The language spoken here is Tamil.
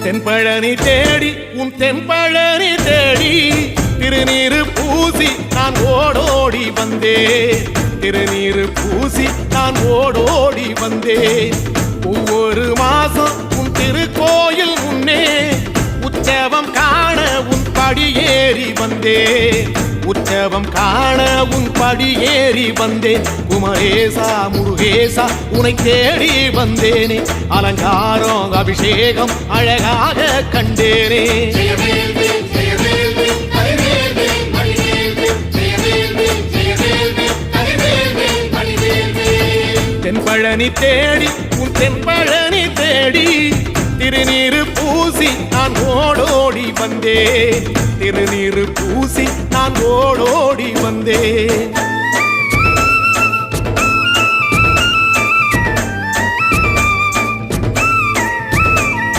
தென்பழனி தேடி உன் தென்பழனி தேடி திருநீரு பூசி நான் ஓடோடி வந்தேன். திருநீரு பூசி நான் ஓடோடி வந்தேன். ஒவ்வொரு மாசம் உன் திருக்கோயில் முன்னே உற்சவம் காண உன் படியேறி வந்தேன். உற்சவம் காண உன் படியேறி வந்தேன். குமரேசா முருகேசா உனை தேடி வந்தேனே. அலங்காரம் அபிஷேகம் அழகாக கண்டேனே. தென்பழனி தேடி உன் தென்பழனி தேடி திருநீரு பூசி நான் ஓடோடி வந்தேன். திருநீரு பூசி நான் ஓடோடி வந்தேன்.